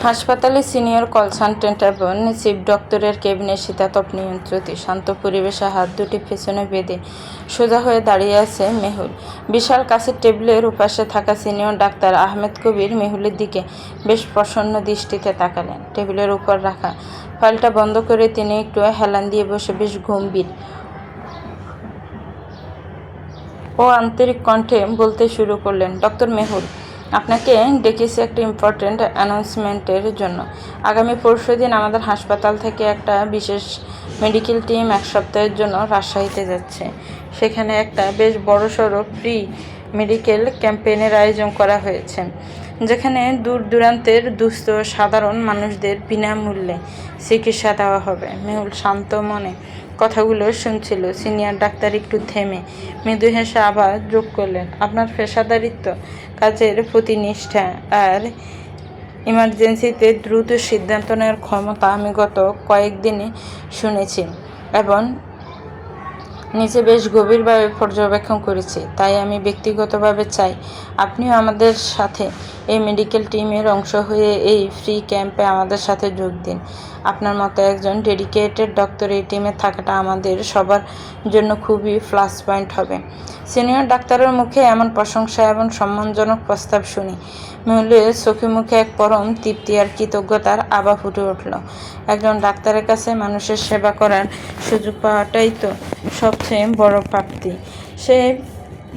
হাসপাতালে senior consultant এবং chief ডক্টরের কেবিনে শীতাতপ নিয়ন্ত্রিত শান্ত পরিবেশে হাত দুটি পেছনে বেঁধে সোজা হয়ে দাঁড়িয়ে আছে মেহুল। বিশাল কাছের টেবিলের উপাশে থাকা সিনিয়র ডাক্তার আহমেদ কবির মেহুলের দিকে বেশ প্রসন্ন দৃষ্টিতে তাকালেন। টেবিলের উপর রাখা ফাইলটা বন্ধ করে তিনি একটু হেলান দিয়ে বসে বেশ গম্ভীর ও আন্তরিক কণ্ঠে বলতে শুরু করলেন, ডক্টর মেহুল, আপনাকে ডেকেছি একটা ইম্পর্ট্যান্ট অ্যানাউন্সমেন্টের জন্য। আগামী পরশুদিন আমাদের হাসপাতাল থেকে একটা বিশেষ মেডিকেল টিম এক সপ্তাহের জন্য রাজশাহীতে যাচ্ছে। সেখানে একটা বেশ বড়সড় প্রি মেডিকেল ক্যাম্পেইনের আয়োজন করা হয়েছে, যেখানে দূর দূরান্তের দুস্থ সাধারণ মানুষদের বিনামূল্যে চিকিৎসা দেওয়া হবে। মেহুল শান্ত মনে কথাগুলো শুনছিল। সিনিয়র ডাক্তার একটু থেমে মৃদু হেসে আবার যোগ করলেন, আপনার পেশাদারিত্ব, কাজের প্রতি নিষ্ঠা আর ইমার্জেন্সিতে দ্রুত সিদ্ধান্ত নেওয়ার ক্ষমতা আমি গত কয়েকদিনে শুনেছি এবং নিজে বেশ গভীরভাবে পর্যবেক্ষণ করেছি। তাই আমি ব্যক্তিগতভাবে চাই আপনিও আমাদের সাথে এই মেডিকেল টিমের অংশ হয়ে এই ফ্রি ক্যাম্পে আমাদের সাথে যোগ দিন। আপনার মতো একজন ডেডিকেটেড ডক্টর এই টিমে থাকাটা আমাদের সবার জন্য খুবই প্লাস পয়েন্ট হবে। সিনিয়র ডাক্তারের মুখে এমন প্রশংসা এবং সম্মানজনক প্রস্তাব শুনি মেহুলের চোখে মুখে এক পরম তৃপ্তি আর কৃতজ্ঞতার আভা ফুটে উঠল। একজন ডাক্তারের কাছে মানুষের সেবা করার সুযোগ পাওয়াটাই তো সবচেয়ে বড় প্রাপ্তি। সে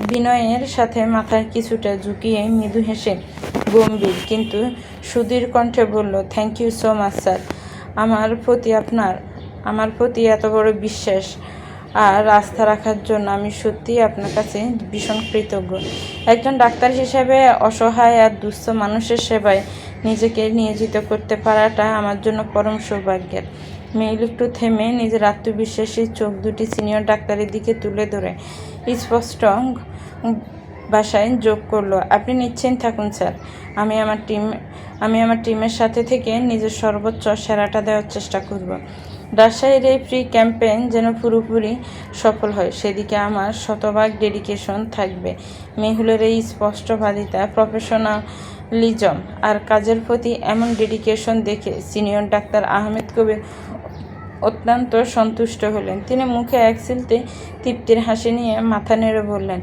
বিনয়ের সাথে মাথায় কিছুটা ঝুঁকিয়ে মৃদু হেসে গম্ভীর কিন্তু সুধীর কণ্ঠে বলল, thank you so much sir. আমার প্রতি এত বড় বিশ্বাস আর আস্থা রাখার জন্য আমি সত্যিই আপনার কাছে ভীষণ কৃতজ্ঞ। একজন ডাক্তার হিসেবে অসহায় আর দুস্থ মানুষের সেবায় নিজেকে নিয়োজিত করতে পারাটা আমার জন্য পরম সৌভাগ্যের। মেহুল একটু থেমে নিজের আত্মবিশ্বাসী চোখ দুটি সিনিয়র ডাক্তারের দিকে তুলে ধরে স্পষ্ট ভাষায় যোগ করলো, আপনি নিশ্চিন্ত থাকুন স্যার। আমি আমার টিমের সাথে থেকে নিজের সর্বোচ্চ সেরাটা দেওয়ার চেষ্টা করব। রাজশাহীর এই ফ্রি ক্যাম্পেইন যেন পুরোপুরি সফল হয় সেদিকে আমার শতভাগ ডেডিকেশন থাকবে। মেহুলের এই স্পষ্টবাদিতা, প্রফেশনালিজম আর কাজের প্রতি এমন ডেডিকেশন দেখে সিনিয়র ডাক্তার আহমেদ কবির অত্যন্ত সন্তুষ্ট হলেন। তিনি মুখে এক সিলতে তৃপ্তির হাসি নিয়ে মাথা নেড়ে বললেন,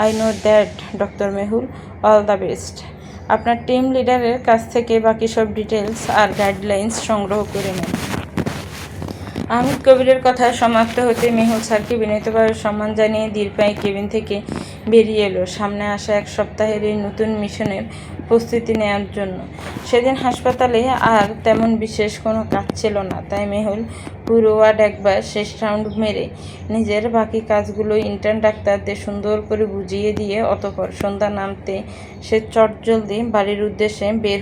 I know that doctor Mehul, all the best. আপনার টিম লিডারের কাছ থেকে বাকি সব ডিটেলস আর গাইডলাইন্স সংগ্রহ করে নেন। আহমেদ কবিরের কথা সমাপ্ত হতে মেহুল স্যারকে বিনীতভাবে সম্মান জানিয়ে দীর্ঘায় কেবিন থেকে বেরিয়ে এলো সামনে আসা এক সপ্তাহের এই নতুন মিশনের প্রস্তুতি নেওয়ার জন্য। সেদিন হাসপাতালে আর তেমন বিশেষ কোনো কাজ ছিল না, তাই মেহুল পুরো ওয়ার্ড একবার শেষ রাউন্ড মেরে নিজের বাকি কাজগুলো ইন্টার্ন ডাক্তারদের সুন্দর করে বুঝিয়ে দিয়ে অতঃপর সন্ধ্যা নামতে সে চটজলদি বাড়ির উদ্দেশ্যে বের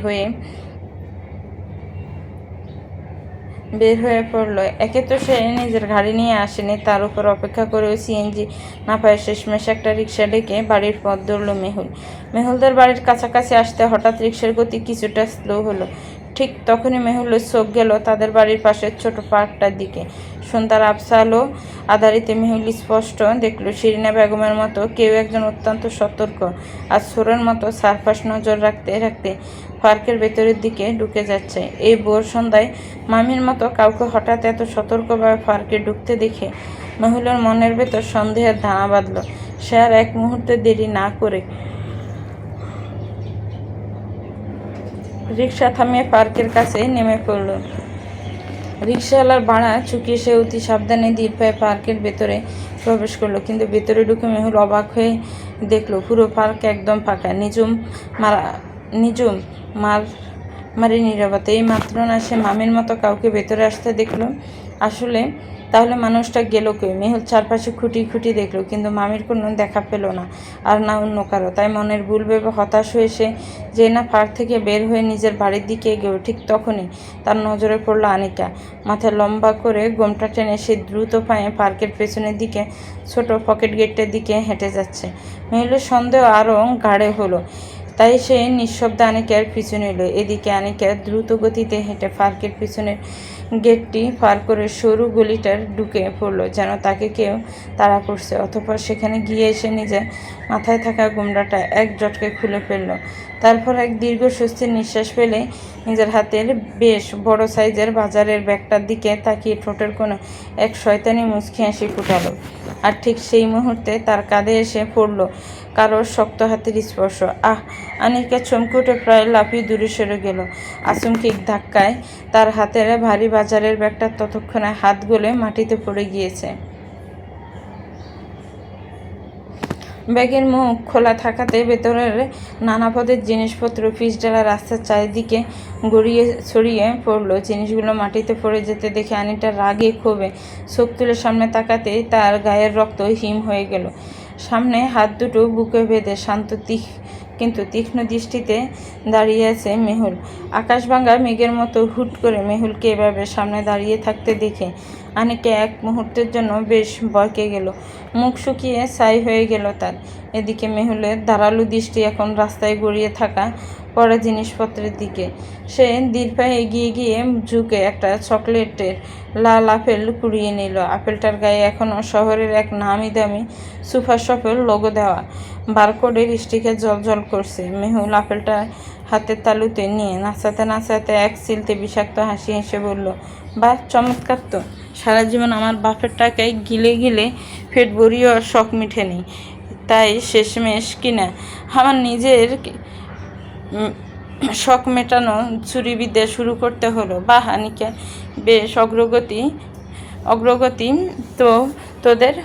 হয়ে পড়লো। একে তো সে নিজের গাড়ি নিয়ে আসেনি, তার উপর অপেক্ষা করেও সিএনজি না পায় শেষমেশ একটা রিক্সা ডেকে বাড়ির পথ ধরল মেহুলদের বাড়ির কাছাকাছি আসতে হঠাৎ রিক্সার গতি কিছুটা স্লো হলো। ঠিক তখনই মেহুলের চোখ গেল তাদের বাড়ির পাশের ছোট পার্কটার দিকে। সন্ধ্যার আবছা আলো আধারিতে মেহুল স্পষ্ট দেখল শিরিনা বেগমের মতো কেউ একজন অত্যন্ত সতর্ক আর ছোরের মতো সারফাস নজর রাখতে রাখতে পার্কের ভেতরের দিকে ঢুকে যাচ্ছে। এই ভোর সন্ধ্যায় মামির মতো কাউকে হঠাৎ এত সতর্কভাবে পার্কে ঢুকতে দেখে মেহুলের মনের ভেতর সন্দেহের ধানা বাঁধল। সে আর এক মুহূর্তে দেরি না করে রিক্সা থামিয়ে পার্কের কাছে নেমে পড়ল। রিক্সাওয়ালার ভাড়া চুকিয়ে সে অতি সাবধানে ধীর পায়ে পার্কের ভেতরে প্রবেশ করলো। কিন্তু ভেতরে ঢুকে মেহুল অবাক হয়ে দেখলো পুরো পার্ক একদম ফাঁকা, নিঝুম মারি নীরবতা। এই মাত্র না সে মামির মতো কাউকে ভেতরে আসতে দেখলো। তাহলে মানুষটা গেল কই? মেহুল চারপাশে খুঁটি দেখলো, কিন্তু মামির কোনো দেখা পেল না, আর না অন্য কারো। তাই মনের ভুল ভেবে হতাশ হয়ে সে যে না পার্ক থেকে বের হয়ে নিজের বাড়ির দিকে এগোল, ঠিক তখনই তার নজরে পড়ল আনিকা। মাথায় লম্বা করে গোমটা টেনে সে দ্রুত পায়ে পার্কের পেছনের দিকে ছোট পকেট গেটটার দিকে হেঁটে যাচ্ছে। মেহুলের সন্দেহ আরও গাঢ় হলো, তাই সে নিঃশব্দে আনিকার পিছু নিল। এদিকে আনিকা দ্রুত গতিতে হেঁটে পার্কের পিছনের গেটটি পার করে সরু গলিটার ঢুকে পড়ল, যেন তাকে কেউ তাড়া করছে। অতঃপর সেখানে গিয়ে এসে নিজের মাথায় থাকা গোমড়াটা এক ঝটকে খুলে ফেলল। তারপর এক দীর্ঘ স্বস্তির নিঃশ্বাস ফেলে নিজের হাতের বেশ বড় সাইজের বাজারের ব্যাগটার দিকে তাকিয়ে ঠোঁটের কোনো এক শয়তানি মুচকি হাসি ফুটালো। আর ঠিক সেই মুহূর্তে তার কাঁধে এসে পড়ল কারোর শক্ত হাতের স্পর্শ। আনিকা চমকে উঠে প্রায় লাফিয়ে দূরে সরে গেল। আচমকিক ধাক্কায় তার হাতের ভারী বাজারের ব্যাগটা ততক্ষণে হাত গলে মাটিতে পড়ে গিয়েছে। ব্যাগের মুখ খোলা থাকাতে ভেতরের নানা পদের জিনিসপত্র পিচঢালা রাস্তার চারিদিকে গড়িয়ে ছড়িয়ে পড়ল। জিনিসগুলো মাটিতে পড়ে যেতে দেখে আনিটার রাগে ক্ষোভে চোখ তুলে সামনে তাকাতেই তার গায়ের রক্ত হিম হয়ে গেল। সামনে হাত দুটো বুকে বেঁধে শান্ত কিন্তু তীক্ষ্ণ দৃষ্টিতে দাঁড়িয়ে আছে মেহুল। আকাশভাঙা মেঘের মতো হুট করে মেহুলকে এভাবে সামনে দাঁড়িয়ে থাকতে দেখে আনিকা এক মুহূর্তের জন্য বেশ ভড়কে গেল। মুখ শুকিয়ে ছাই হয়ে গেল তার। এদিকে মেহুলের ধারালো দৃষ্টি এখন রাস্তায় গড়িয়ে থাকা পড়া জিনিসপত্রের দিকে। সে ধীর পায়ে এগিয়ে গিয়ে ঝুঁকে একটা চকলেটের লাল আপেল কুড়িয়ে নিল। আপেলটার গায়ে এখনও শহরের এক নামি দামি সুপার শপের লোগো দেওয়া বারকোডের স্টিকার জ্বলজ্বল করছে। মেহুল আপেলটা হাতের তালুতে নিয়ে নাচাতে নাচাতে এক চিলতে বিষাক্ত হাসি হেসে বলল, বাহ, চমৎকার তো! সারা জীবন আমার বাপের টাকায় গিলে গিলে পেট ভরিয়েও শখ মিটেনি, তাই শেষমেশ কিনা আমার নিজের শখ মেটানো চুরিবিদ্যা শুরু করতে হলো। বাহ আনিকা, বেশ অগ্রগতি তো তোদের।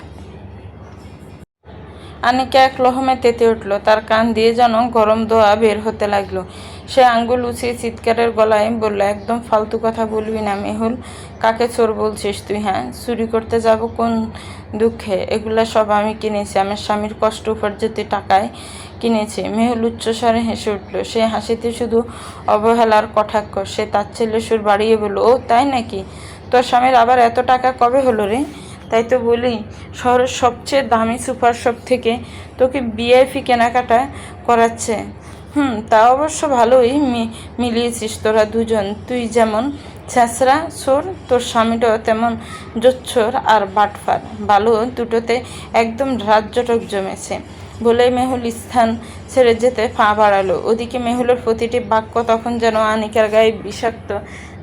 আনিকা এক লহমে তেতে উঠল। তার কান দিয়ে যেন গরম দোয়া বের হতে লাগলো। সে আঙ্গুল উঁচিয়ে চিৎকারের গলায় বলল, একদম ফালতু কথা বলবি না মেহুল। কাকে চোর বলছিস তুই? হ্যাঁ, চুরি করতে যাব কোন দুঃখে? এগুলা সব আমি কিনেছি, আমার স্বামীর কষ্ট উপার্জিত টাকায় কিনেছি। মেহুল উচ্চস্বরে হেসে উঠল। সে হাসিতে শুধু অবহেলার কটাক্ষ। সে তাচ্ছিল্যের সুর বাড়িয়ে বলল, ও তাই নাকি? তোর স্বামীর আবার এত টাকা কবে হলো রে? তাই তো বলি, শহরের সবচেয়ে দামি সুপার শপ থেকে তোকে ভিআইপি কেনাকাটা করাচ্ছে। তা অবশ্য ভালোই মিলিয়েছিস তোরা দুজন। তুই যেমন ছেঁচড়া চোর, তোর স্বামীটাও তেমন জোচ্চোর আর বাটফার। ভালো দুটোতে একদম রাজ্যটক জমেছে। বলে মেহুল স্থান ছেড়ে যেতে পা বাড়ালো। ওদিকে মেহুলের প্রতিটি বাক্য তখন যেন আনিকার গায়ে বিষাক্ত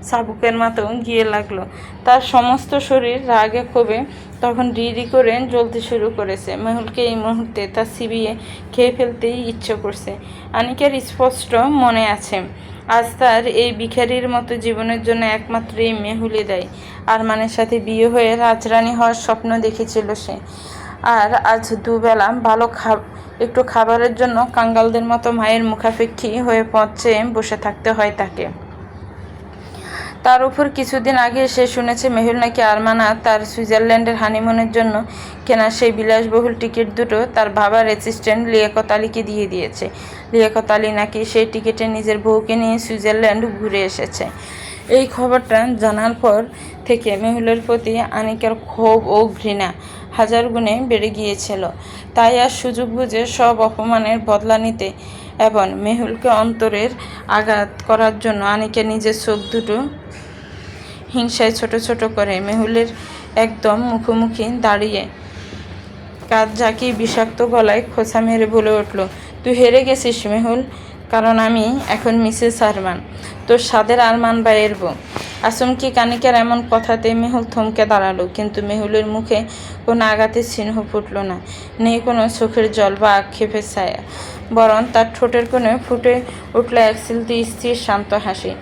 চাবুকের মতো গিয়ে লাগলো। তার সমস্ত শরীর রাগে ক্ষোভে তখন রিরি করে জ্বলতে শুরু করেছে। মেহুলকে এই মুহূর্তে তার চিবিয়ে খেয়ে ফেলতেই ইচ্ছে করছে। আনিকার স্পষ্ট মনে আছে, আজ তার এই ভিখারির মতো জীবনের জন্য একমাত্র এই মেহুলই দায়ী। আরমানের সাথে বিয়ে হয়ে রাজরানী হওয়ার স্বপ্ন দেখেছিল সে। আর আজ দুবেলা ভালো একটু খাবারের জন্য কাঙ্গালদের মতো মায়ের মুখাপেক্ষী হয়ে পথ চেয়ে বসে থাকতে হয় তাকে। তার উপর কিছুদিন আগে সে শুনেছে মেহুল নাকি আরমানা তার সুইজারল্যান্ডের হানিমুনের জন্য কেনা সেই বিলাসবহুল টিকিট দুটো তার বাবার অ্যাসিস্ট্যান্ট লিয়াকত আলীকে দিয়ে দিয়েছে। লিয়াকত আলী নাকি সেই টিকিটে নিজের বউকে নিয়ে সুইজারল্যান্ড ঘুরে এসেছে। এই খবরটা জানার পর থেকে মেহুলের প্রতি আনিকার ক্ষোভ ও ঘৃণা হাজার গুণে বেড়ে গিয়েছিল। তাই আর সুযোগ বুঝে সব অপমানের বদলা নিতে এবং মেহুলকে অন্তরের আঘাত করার জন্য আনিকা নিজের চোখ দুটো হিংসায় ছোট ছোট করে মেহুলের একদম মুখোমুখি দাঁড়িয়ে কাঁধ ঝাঁকিয়ে বিষাক্ত গলায় খোঁচা মেরে বলে উঠল, তুই হেরে গেছিস মেহুল, কারণ আমি এখন মিসেস আরমান, তোর সাদের আরমান ভাইয়ের বউ। আচমকি আনিকার এমন কথাতে মেহুল থমকে দাঁড়ালো, কিন্তু মেহুলের মুখে কোনো আঘাতের চিহ্ন ফুটল না। নেই কোনো চোখের জল বা আক্ষেপের ছায়া, বরং তার ঠোঁটের কোণে ফুটে উঠল এক চিলতে স্থির শান্ত হাসি।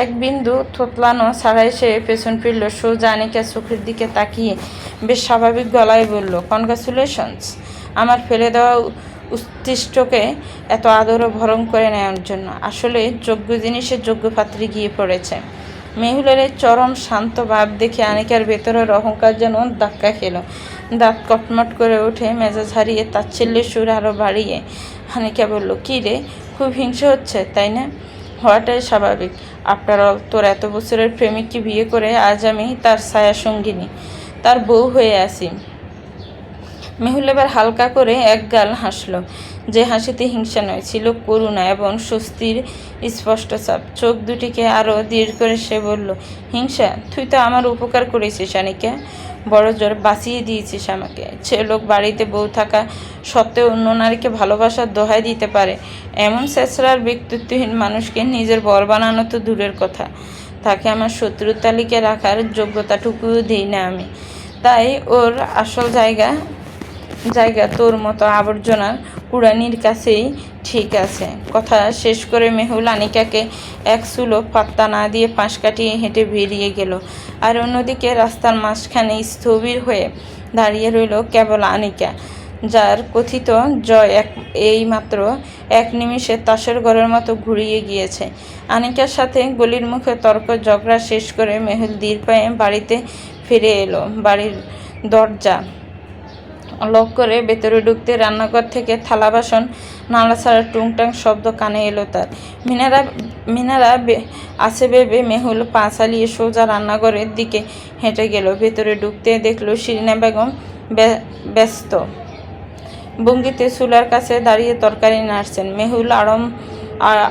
এক বিন্দু থতলানো ছাড়াই সে পেছন ফিরল, সোজা আনিকার চোখের দিকে তাকিয়ে বেশ স্বাভাবিক গলায় বলল, কনগ্রাচুলেশনস আমার ফেলে দেওয়া উৎকৃষ্টকে এত আদর ভরণ করে নেওয়ার জন্য। আসলে যোগ্য জিনিসের যোগ্য পাত্রে গিয়ে পড়েছে। মেহুলের এই চরম শান্ত ভাব দেখে আনিকার ভেতরের অহংকার যেন ধাক্কা খেল। দাঁত কটমট করে উঠে মেজাজ হারিয়ে তাচ্ছিল্যের সুর আরও বাড়িয়ে আনিকা বলল, কী রে, খুব হিংসা হচ্ছে তাই না? হওয়াটাই স্বাভাবিক। আফটার অল তোর এত বছরের প্রেমিককে বিয়ে করে আজ আমি তার ছায়া সঙ্গিনী, তার বউ হয়ে আসি। মেহুল এবার হালকা করে এক গাল হাসল, যে হাসিতে হিংসা নয়, ছিল করুণা এবং স্বস্তির স্পষ্ট চাপ। চোখ দুটিকে আরও দৃঢ় করে সে বলল, হিংসা? তুই তো আমার উপকার করেছিস আনিকা, বড় জোর বাঁচিয়ে দিয়েছিস আমাকে। সে লোক বাড়িতে বউ থাকা সত্ত্বেও অন্য নারীকে ভালোবাসার দোহাই দিতে পারে, এমন ছেঁচড়ার ব্যক্তিত্বহীন মানুষকে নিজের বর বানানো তো দূরের কথা, তাকে আমার শত্রুর তালিকায় রাখার যোগ্যতাটুকুও দিই না আমি। তাই ওর আসল জায়গা তোর মতো আবর্জনার কুড়ানির কাছেই ঠিক আছে। কথা শেষ করে মেহুল আনিকাকে এক চুলো পাত্তা না দিয়ে পাশ কাটিয়ে হেঁটে বেরিয়ে গেল। আর অন্যদিকে রাস্তার মাঝখানে স্থবির হয়ে দাঁড়িয়ে রইল কেবল আনিকা, যার কথিত জয় এইমাত্র এক নিমিষে তাসের ঘরের মতো ঘুরিয়ে গিয়েছে। আনিকার সাথে গলির মুখে তর্ক ঝগড়া শেষ করে মেহুল ধীর পায়ে বাড়িতে ফিরে এলো। বাড়ির দরজা লক করে ভেতরে ঢুকতে রান্নাঘর থেকে থালা বাসন নাড়াচাড়া টুংটাং শব্দ কানে এলো তার। মিনারা আছে ভেবে মেহুল পা চালিয়ে সোজা রান্নাঘরের দিকে হেঁটে গেল। ভেতরে ঢুকতে দেখলো শিরিনা বেগম ব্যস্ত ভঙ্গিতে চুলার কাছে দাঁড়িয়ে তরকারি নাড়ছেন। মেহুল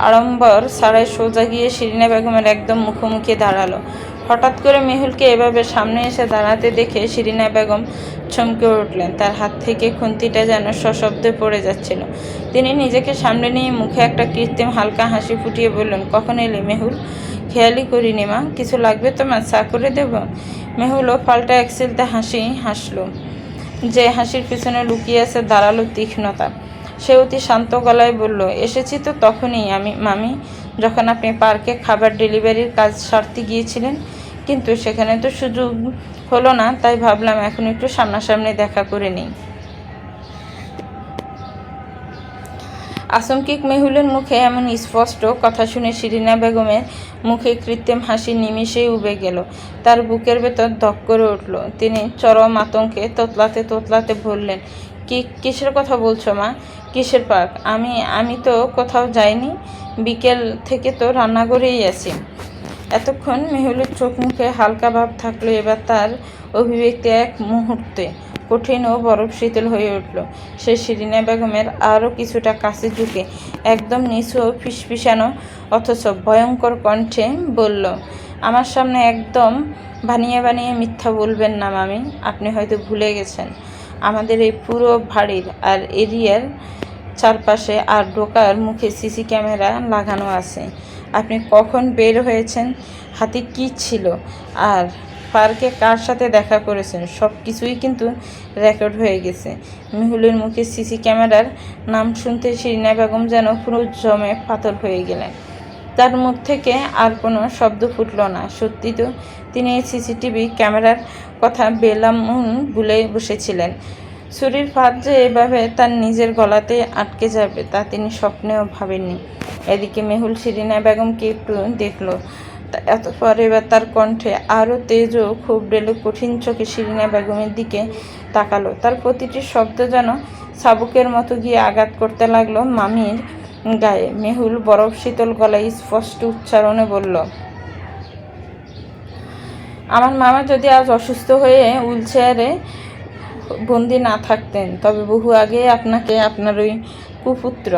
আড়ম্বর ছাড়াই সোজা গিয়ে শিরিনা বেগমের একদম মুখোমুখি দাঁড়ালো। হঠাৎ করে মেহুলকে এভাবে সামনে এসে দাঁড়াতে দেখে শিরিনা বেগম চমকে উঠলেন। তার হাত থেকে খুন্তিটা যেন সশব্দে পড়ে যাচ্ছিল। তিনি নিজেকে সামনে নিয়ে মুখে একটা কৃত্রিম হালকা হাসি ফুটিয়ে বললেন, কখন এলে মেহুল? খেয়ালই করিনি মা, কিছু লাগবে তোমার? চা করে দেব? মেহুলও পাল্টা একসেলতে হাসলো, যে হাসির পিছনে লুকিয়ে আছে দাঁড়ালো তীক্ষ্ণতা। সে অতি শান্ত গলায় বলল, এসেছি তো তখনই মামি, যখন আপনি পার্কে খাবার ডেলিভারির কাজ সারতে গিয়েছিলেন, কিন্তু সেখানে তো সুযোগ হলো না, তাই ভাবলাম এখন একটু সামনাসামনি দেখা করে নিই। আচমকিক মেহুলের মুখে এমন স্পষ্ট কথা শুনে শিরিনা বেগমের মুখে কৃত্রিম হাসি নিমিষেই উবে গেল। তার বুকের ভেতর ধক করে উঠল। তিনি চরম আতঙ্কে তোতলাতে বললেন, কিসের কথা বলছো মা? কিসের পার্ক? আমি তো কোথাও যাইনি, বিকেল থেকে তো রান্নাঘরেই আছি। এতক্ষণ মেহুলের চোখ মুখে হালকা ভাব থাকলো, এবার তার অভিব্যক্তি এক মুহূর্তে কঠিন ও বরফ শীতল হয়ে উঠল। সে শিরিনা বেগমের আরও কিছুটা কাছে ঝুঁকে একদম নিচু ও ফিসফিসানো অথচ ভয়ঙ্কর কণ্ঠে বলল, আমার সামনে একদম বানিয়ে মিথ্যা বলবেন না মামি। আপনি হয়তো ভুলে গেছেন, আমাদের এই পুরো বাড়ির আর এরিয়ার চারপাশে আর ঢোকার মুখে সিসি ক্যামেরা লাগানো আছে। আপনি কখন বের হয়েছেন, হাতে কী ছিল, আর পার্কে কার সাথে দেখা করেছেন, সব কিছুই কিন্তু রেকর্ড হয়ে গেছে। মেহুলের মুখে সিসি ক্যামেরার নাম শুনতে শিরিনা বেগম যেন পুরো জমে পাথর হয়ে গেলেন। তার মুখ থেকে আর কোনো শব্দ ফুটল না। সত্যি তো, তিনি এই সিসিটিভি ক্যামেরার কথা বেলামুন ভুলে বসেছিলেন। ছুরির ফাঁদ যে এভাবে তার নিজের গলাতে আটকে যাবে তা তিনি স্বপ্নেও ভাবেননি। এদিকে মেহুল শিরিনা বেগমকে একটু দেখল, এতপর এবার তার কণ্ঠে আরও তেজ ও ক্ষোভ ঢেলে কঠিন চোখে শিরিনা বেগমের দিকে তাকালো। তার প্রতিটি শব্দ যেন চাবুকের মতো গিয়ে আঘাত করতে লাগলো মামির গায়ে। মেহুল বরফ শীতল গলায় স্পষ্ট উচ্চারণে বলল, আমার মামা যদি আজ অসুস্থ হয়ে হুইলচেয়ারে বন্দি না থাকতেন, তবে বহু আগে আপনাকে আপনার ওই কুপুত্র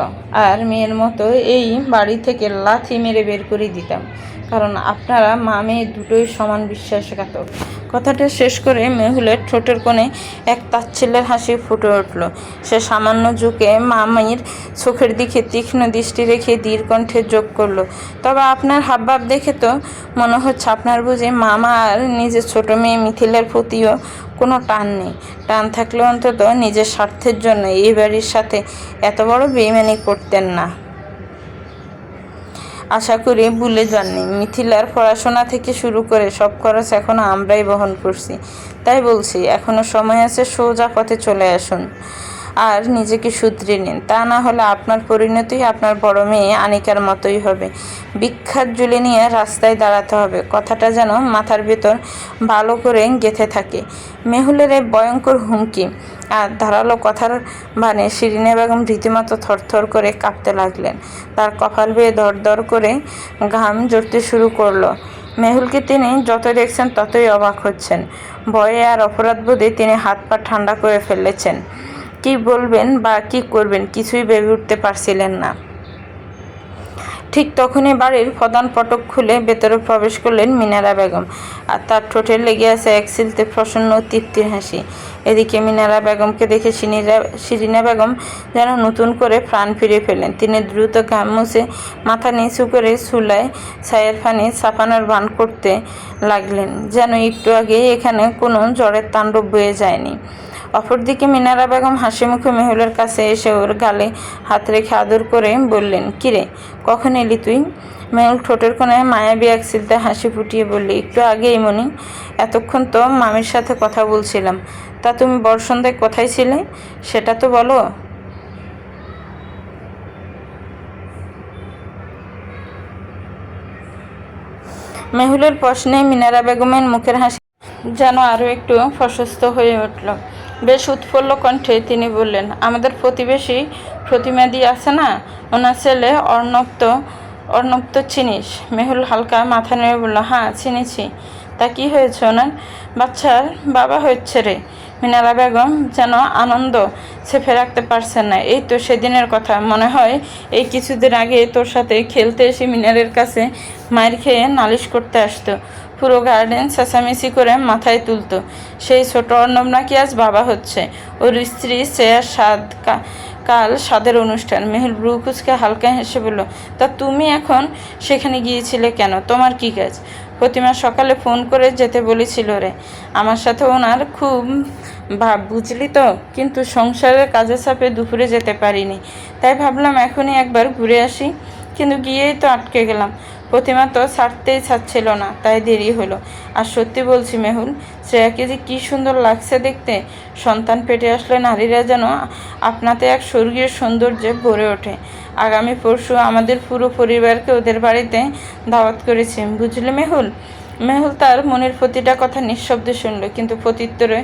আর মেয়ের মতো এই বাড়ি থেকে লাথি মেরে বের করে দিতাম, কারণ আপনারা মা মেয়ে দুটোই সমান বিশ্বাসঘাতক। কথাটা শেষ করে মেহুলের ঠোঁটের কোণে এক তাচ্ছিল্যের হাসি ফুটে উঠল। সে সামান্য ঝুঁকে মামির চোখের দিকে তীক্ষ্ণ দৃষ্টি রেখে ধীর কণ্ঠে যোগ করল, তবে আপনার হাবভাব দেখে তো মনে হচ্ছে আপনার বুঝি মামা আর নিজের ছোট মেয়ে মিথিলার প্রতিও কোনো টান নেই। টান থাকলে অন্তত নিজের স্বার্থের জন্য এই বাড়ির সাথে এত বড় বেইমানি করতেন না। আশা করি ভুলে যাননি, মিথিলার পড়াশোনা থেকে শুরু করে সব খরচ এখনও আমরাই বহন করছি। তাই বলছি, এখনও সময় আছে, সোজা পথে চলে আসুন আর নিজেকে শুধরে নিন। তা না হলে আপনার পরিণতি আপনার বড় মেয়ে আনিকার মতোই হবে। বিখ্যাত ঝুলে নিয়ে রাস্তায় দাঁড়াতে হবে। কথাটা যেন মাথার ভেতর ভালো করে গেঁথে থাকে। মেহুলের এই ভয়ঙ্কর হুমকি আর ধারালো কথার বানে শিরিনা বেগম রীতিমতো থরথর করে কাঁপতে লাগলেন। তার কপাল বেয়ে দরদর করে ঘাম ঝরতে শুরু করলো। মেহুলকে তিনি যত দেখছেন ততই অবাক হচ্ছেন। ভয়ে আর অপরাধবোধে তিনি হাত পা ঠান্ডা করে ফেলেছেন। কি বলবেন বা কি করবেন কিছুই ভেবে উঠতে পারছিলেন না। ঠিক তখনই বাড়ির প্রধান ফটক খুলে ভেতরে প্রবেশ করলেন মিনারা বেগম, আর তার ঠোঁটে লেগে আছে এক সিলতে প্রসন্ন তৃপ্তির হাসি। এদিকে মিনারা বেগমকে দেখে শিরিনা বেগম যেন নতুন করে প্রাণ ফিরে পেলেন। তিনি দ্রুত ঘাম মুছে মাথা নিচু করে চুলায় ছায়ের পানি ছাপানোর ভান করতে লাগলেন, যেন একটু আগে এখানে কোনো ঝড়ের তাণ্ডব বয়ে যায়নি। অপরদিকে মিনারা বেগম হাসি মুখে মেহুলের কাছে এসে ওর গালে হাত রেখে আদর করে বললেন, কিরে, কখন এলি তুই? মেহুল ঠোঁটের কোণে মায়াবী এক সিলতে হাসি ফুটিয়ে বললি, একটু আগেই মনি। এতক্ষণ তো মামির সাথে কথা বলছিলাম। তা তুমি বর্ষন্দায় কোথায় ছিলে সেটা তো বলো। মেহুলের প্রশ্নে মিনারা বেগমের মুখের হাসি যেন আরও একটু প্রশস্ত হয়ে উঠল। বেশ উৎফুল্ল কণ্ঠে তিনি বললেন, আমাদের প্রতিবেশী প্রতিমাদি আছে না, ওনার ছেলে অর্ণব তো চিনিস? মেহুল হালকা মাথা নেড়ে বলল, হ্যাঁ চিনেছি। তা কি হয়েছে ওনার? বাচ্চার বাবা হচ্ছে রে। মিনারা বেগম যেন আনন্দ চেপে রাখতে পারছেন না। এই তো সেদিনের কথা, মনে হয় এই কিছুদিন আগে তোর সাথে খেলতে এসে মিনারের কাছে মায়ের খেয়ে নালিশ করতে আসতো। পুরো গার্ডেন চেঁচামেচি করে মাথায় তুলতো। সেই ছোট অর্ণব নাকি আজ বাবা হচ্ছে। ওর স্ত্রী শ্রেয়ার কাল স্বাদের অনুষ্ঠান। মেহুল ব্রু কুচকে হালকা হেসে বলল, তা তুমি এখন সেখানে গিয়েছিলে কেন? তোমার কি কাজ? প্রতিমা সকালে ফোন করে যেতে বলেছিল রে। আমার সাথে ওনার খুব ভাব, বুঝলি তো, কিন্তু সংসারের কাজের চাপে দুপুরে যেতে পারিনি। তাই ভাবলাম এখনই একবার ঘুরে আসি, কিন্তু গিয়েই তো আটকে গেলাম। প্রতিমা তো ছাড়তেই ছাড়ছিল না, তাই দেরি হলো। আর সত্যি বলছি মেহুল, শ্রেয়াকে যে কী সুন্দর লাগছে দেখতে। সন্তান পেটে আসলে নারীরা যেন আপনাতে এক স্বর্গীয় সৌন্দর্যে ভরে ওঠে। আগামী পরশু আমাদের পুরো পরিবারকে ওদের বাড়িতে দাওয়াত করেছে, বুঝলে মেহুল। মেহুল তার মনের প্রতিটা কথা নিঃশব্দে শুনল, কিন্তু প্রত্যুত্তরে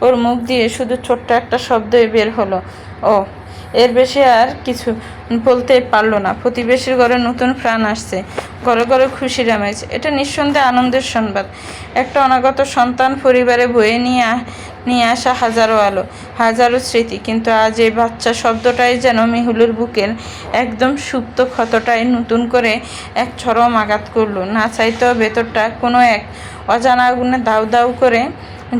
ওর মুখ দিয়ে শুধু ছোট্ট একটা শব্দই বের হলো, ও। এর বেশি আর কিছু বলতে পারল না। প্রতিবেশীর ঘরে নতুন প্রাণ আসছে, ঘরে ঘরে খুশির আমেজ। এটা নিঃসন্দেহে আনন্দের সংবাদ। একটা অনাগত সন্তান পরিবারে বয়ে নিয়ে আসা হাজারো আলো, হাজারো স্মৃতি। কিন্তু আজ এই বাচ্চা শব্দটাই যেন মেহুলের বুকের একদম সুপ্ত ক্ষতটায় নতুন করে এক চরম আঘাত করলো। না চাইতেও ভেতরটা কোনো এক অজানা আগুনে দাউ দাউ করে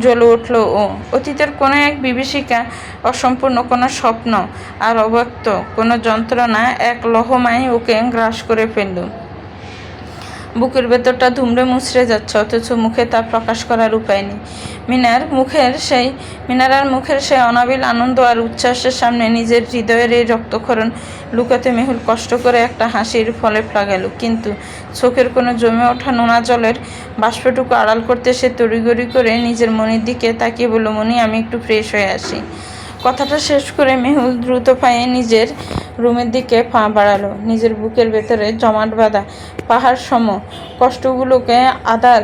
জ্বলে উঠল ও। অতীতের কোনো এক বিভীষিকা, অসম্পূর্ণ কোনো স্বপ্ন, আর অব্যক্ত কোনো যন্ত্রণা এক লহমায় ওকে গ্রাস করে ফেলল। বুকের ভেতরটা ধুমড়ে মুচড়ে যাচ্ছে, অথচ মুখে তা প্রকাশ করার উপায় নেই। মিনারার মুখের সেই অনাবিল আনন্দ আর উচ্ছ্বাসের সামনে নিজের হৃদয়ের এই রক্তক্ষরণ লুকাতে মেহুল কষ্ট করে একটা হাসির ফলেপ লাগালো, কিন্তু চোখের কোনো জমে ওঠা নোনা জলের বাষ্পটুকু আড়াল করতে সে তড়িঘড়ি করে নিজের মনির দিকে তাকিয়ে বলল, মনি, আমি একটু ফ্রেশ হয়ে আসি। কথাটা শেষ করে মেহুল দ্রুত পায়ে নিজের রুমের দিকে পা বাড়ালো, নিজের বুকের ভেতরে জমাট বাঁধা পাহাড় সম কষ্টগুলোকে আদার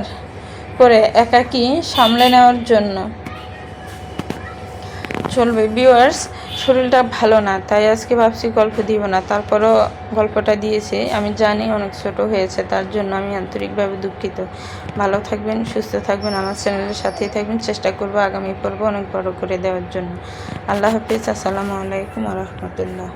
করে একাকী সামলে নেওয়ার জন্য। চলবে ভিউয়ার্স, শরীরটা ভালো না, তাই আজকে ভাবছি গল্প দিব না। তারপরও গল্পটা দিয়েছি, আমি জানি অনেক ছোট হয়েছে, তার জন্য আমি আন্তরিকভাবে দুঃখিত। ভালো থাকবেন, সুস্থ থাকবেন, আমার চ্যানেলের সাথেই থাকবেন। চেষ্টা করবো আগামী পর্ব অনেক বড় করে দেওয়ার জন্য। আল্লাহ হাফিজ। আসসালামু আলাইকুম ওয়া রাহমাতুল্লাহ।